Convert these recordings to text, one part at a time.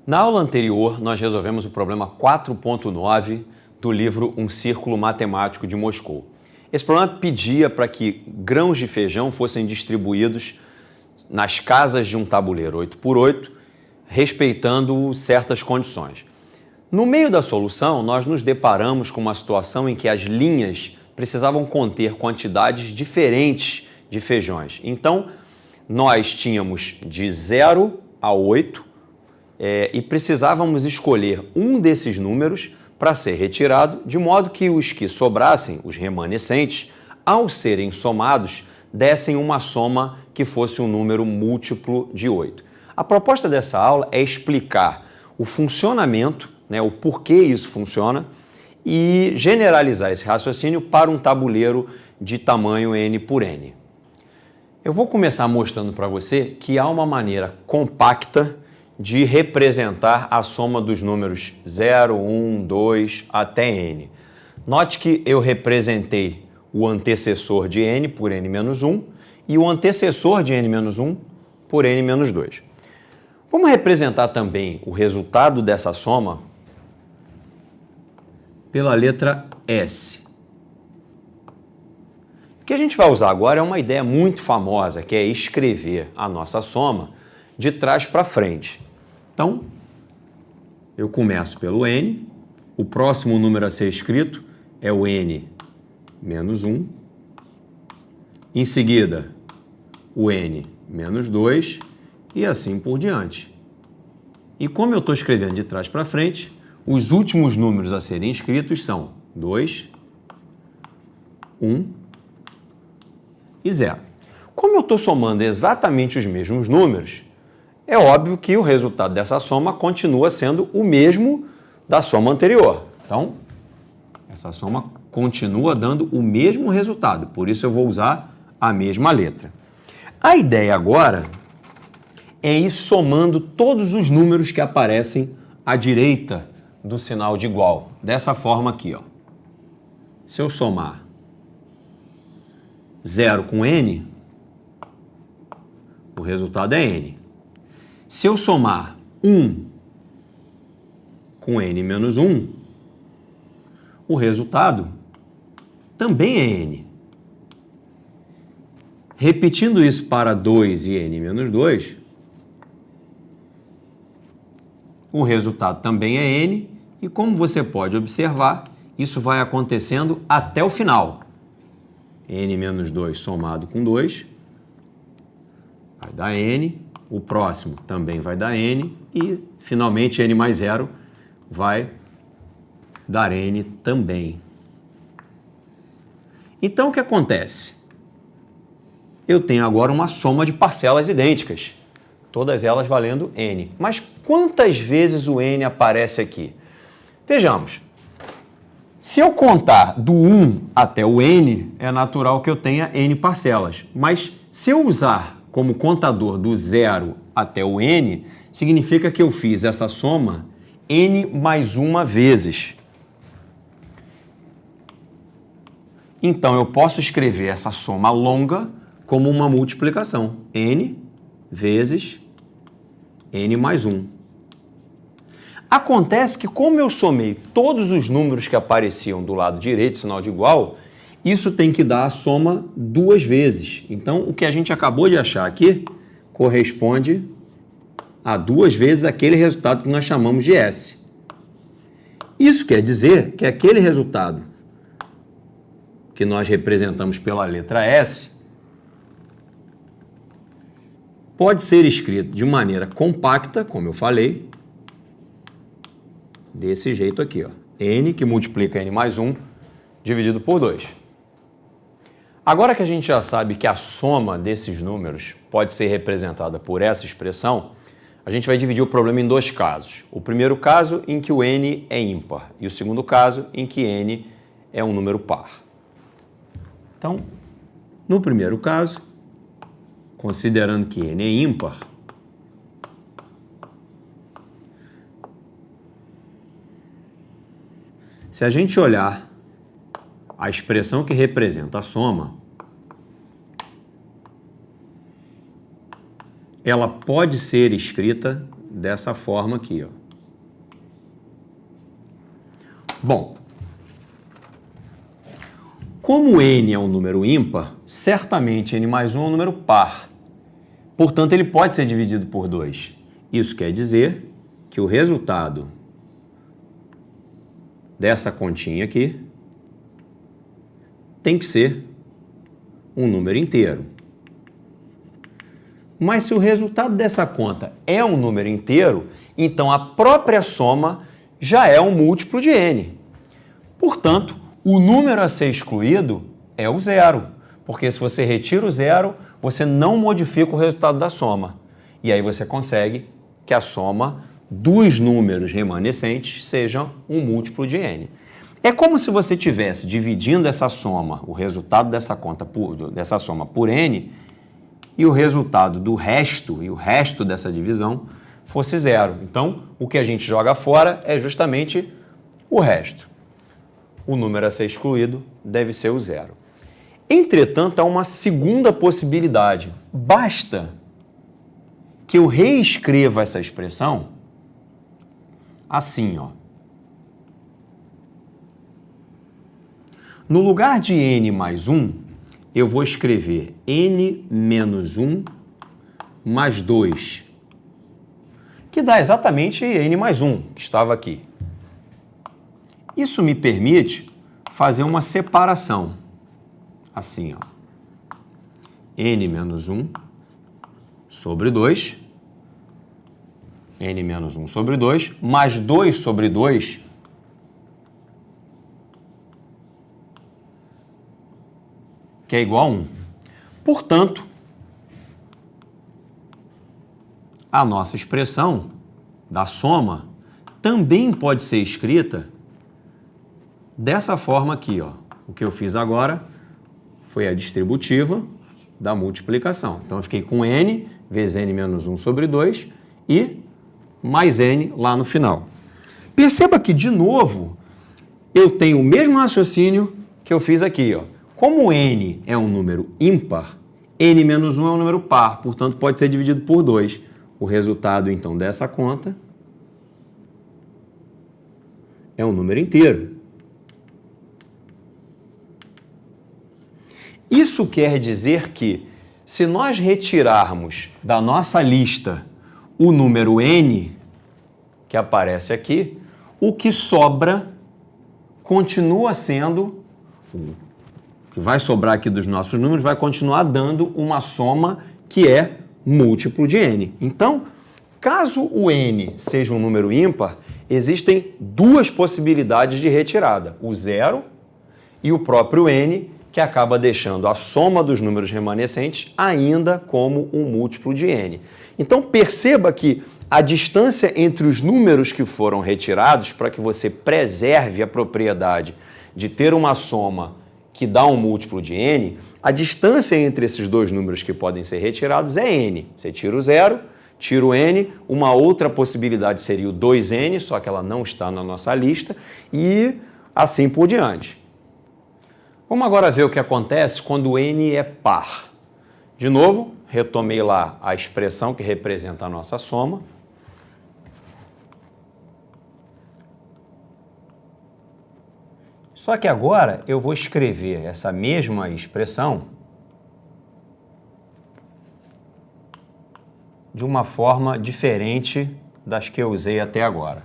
Na aula anterior, nós resolvemos o problema 4.9 do livro Um Círculo Matemático de Moscou. Esse problema pedia para que grãos de feijão fossem distribuídos nas casas de um tabuleiro 8x8, respeitando certas condições. No meio da solução, nós nos deparamos com uma situação em que as linhas precisavam conter quantidades diferentes de feijões. Então, nós tínhamos de 0 a 8 e precisávamos escolher um desses números para ser retirado, de modo que os que sobrassem, os remanescentes, ao serem somados, dessem uma soma que fosse um número múltiplo de 8. A proposta dessa aula é explicar o funcionamento, o porquê isso funciona, e generalizar esse raciocínio para um tabuleiro de tamanho n por n. Eu vou começar mostrando para você que há uma maneira compacta de representar a soma dos números 0, 1, 2 até n. Note que eu representei o antecessor de n por n-1 e o antecessor de n-1 por n-2. Vamos representar também o resultado dessa soma pela letra S. O que a gente vai usar agora é uma ideia muito famosa, que é escrever a nossa soma de trás para frente. Então, eu começo pelo n, o próximo número a ser escrito é o n-1, em seguida o n-2 e assim por diante. E como eu estou escrevendo de trás para frente, os últimos números a serem escritos são 2, 1 e 0. Como eu estou somando exatamente os mesmos números, é óbvio que o resultado dessa soma continua sendo o mesmo da soma anterior. Então, essa soma continua dando o mesmo resultado, por isso eu vou usar a mesma letra. A ideia agora é ir somando todos os números que aparecem à direita do sinal de igual, dessa forma aqui, ó. Se eu somar 0 com n, o resultado é n. Se eu somar 1 com n-1, o resultado também é n. Repetindo isso para 2 e n-2, o resultado também é n, e como você pode observar, isso vai acontecendo até o final. n-2 somado com 2 vai dar n, o próximo também vai dar n, e finalmente n mais 0 vai dar n também. Então o que acontece? Eu tenho agora uma soma de parcelas idênticas, todas elas valendo n. Mas quantas vezes o n aparece aqui? Vejamos. Se eu contar do 1 até o n, é natural que eu tenha n parcelas. Mas se eu usar como contador do 0 até o n, significa que eu fiz essa soma n mais uma vezes. Então, eu posso escrever essa soma longa como uma multiplicação. N vezes n mais 1. Acontece que, como eu somei todos os números que apareciam do lado direito, sinal de igual, isso tem que dar a soma duas vezes. Então, o que a gente acabou de achar aqui corresponde a duas vezes aquele resultado que nós chamamos de S. Isso quer dizer que aquele resultado que nós representamos pela letra S pode ser escrito de maneira compacta, como eu falei, desse jeito aqui, ó. N, que multiplica n mais 1, dividido por 2. Agora que a gente já sabe que a soma desses números pode ser representada por essa expressão, a gente vai dividir o problema em dois casos. O primeiro caso em que o n é ímpar e o segundo caso em que n é um número par. Então, no primeiro caso, considerando que n é ímpar, se a gente olhar a expressão que representa a soma, ela pode ser escrita dessa forma aqui, ó. Bom, como n é um número ímpar, certamente n mais 1 é um número par. Portanto, ele pode ser dividido por 2. Isso quer dizer que o resultado dessa continha aqui tem que ser um número inteiro. Mas se o resultado dessa conta é um número inteiro, então a própria soma já é um múltiplo de n. Portanto, o número a ser excluído é o zero, porque se você retira o zero, você não modifica o resultado da soma. E aí você consegue que a soma dos números remanescentes seja um múltiplo de n. É como se você estivesse dividindo essa soma, o resultado dessa soma por n, e o resultado do resto, e o resto dessa divisão, fosse zero. Então, o que a gente joga fora é justamente o resto. O número a ser excluído deve ser o zero. Entretanto, há uma segunda possibilidade. Basta que eu reescreva essa expressão assim, ó. No lugar de n mais 1, eu vou escrever n menos 1 mais 2, que dá exatamente n mais 1, que estava aqui. Isso me permite fazer uma separação, assim, ó. n menos 1 sobre 2, n menos 1 sobre 2, mais 2 sobre 2, que é igual a 1. Portanto, a nossa expressão da soma também pode ser escrita dessa forma aqui, ó. O que eu fiz agora foi a distributiva da multiplicação. Então, eu fiquei com n vezes n menos 1 sobre 2 e mais n lá no final. Perceba que, de novo, eu tenho o mesmo raciocínio que eu fiz aqui, ó. Como n é um número ímpar, n menos 1 é um número par, portanto, pode ser dividido por 2. O resultado, então, dessa conta é um número inteiro. Isso quer dizer que, se nós retirarmos da nossa lista o número n, que aparece aqui, o que sobra continua sendo o que vai sobrar aqui dos nossos números vai continuar dando uma soma que é múltiplo de n. Então, caso o n seja um número ímpar, existem duas possibilidades de retirada: o zero e o próprio n, que acaba deixando a soma dos números remanescentes ainda como um múltiplo de n. Então, perceba que a distância entre os números que foram retirados, para que você preserve a propriedade de ter uma soma que dá um múltiplo de n, a distância entre esses dois números que podem ser retirados é n. Você tira o zero, tira o n, uma outra possibilidade seria o 2n, só que ela não está na nossa lista, e assim por diante. Vamos agora ver o que acontece quando n é par. De novo, retomei lá a expressão que representa a nossa soma. Só que agora eu vou escrever essa mesma expressão de uma forma diferente das que eu usei até agora.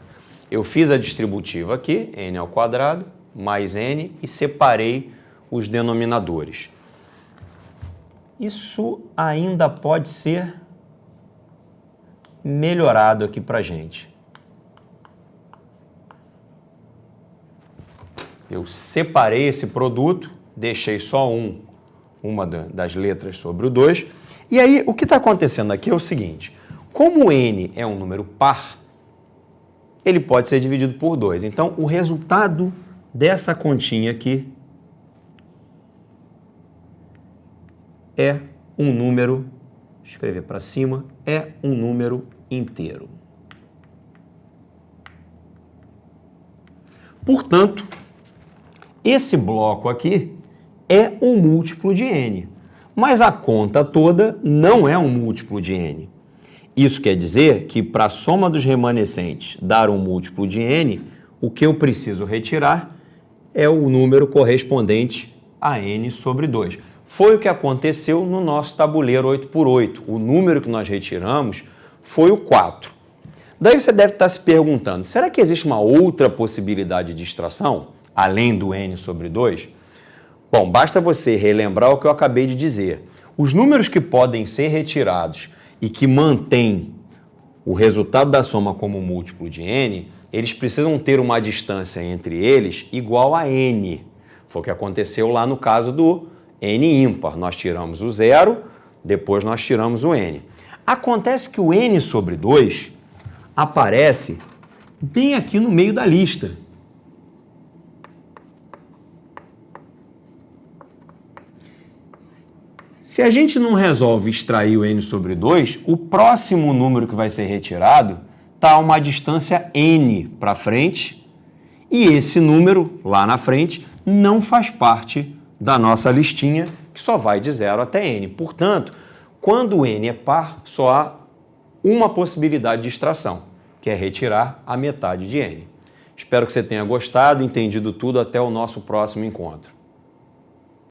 Eu fiz a distributiva aqui, n ao quadrado, mais n, e separei os denominadores. Isso ainda pode ser melhorado aqui para a gente. Eu separei esse produto, deixei só uma das letras sobre o 2. E aí, o que está acontecendo aqui é o seguinte: como n é um número par, ele pode ser dividido por 2. Então, o resultado dessa continha aqui é um número, vou escrever para cima, é um número inteiro. Portanto, esse bloco aqui é um múltiplo de n, mas a conta toda não é um múltiplo de n. Isso quer dizer que para a soma dos remanescentes dar um múltiplo de n, o que eu preciso retirar é o número correspondente a n sobre 2. Foi o que aconteceu no nosso tabuleiro 8×8. O número que nós retiramos foi o 4. Daí você deve estar se perguntando, será que existe uma outra possibilidade de extração, além do n sobre 2? Bom, basta você relembrar o que eu acabei de dizer. Os números que podem ser retirados e que mantêm o resultado da soma como múltiplo de n, eles precisam ter uma distância entre eles igual a n. Foi o que aconteceu lá no caso do n ímpar. Nós tiramos o 0, depois nós tiramos o n. Acontece que o n sobre 2 aparece bem aqui no meio da lista. Se a gente não resolve extrair o n sobre 2, o próximo número que vai ser retirado está a uma distância n para frente e esse número lá na frente não faz parte da nossa listinha, que só vai de 0 até n. Portanto, quando n é par, só há uma possibilidade de extração, que é retirar a metade de n. Espero que você tenha gostado, entendido tudo. Até o nosso próximo encontro.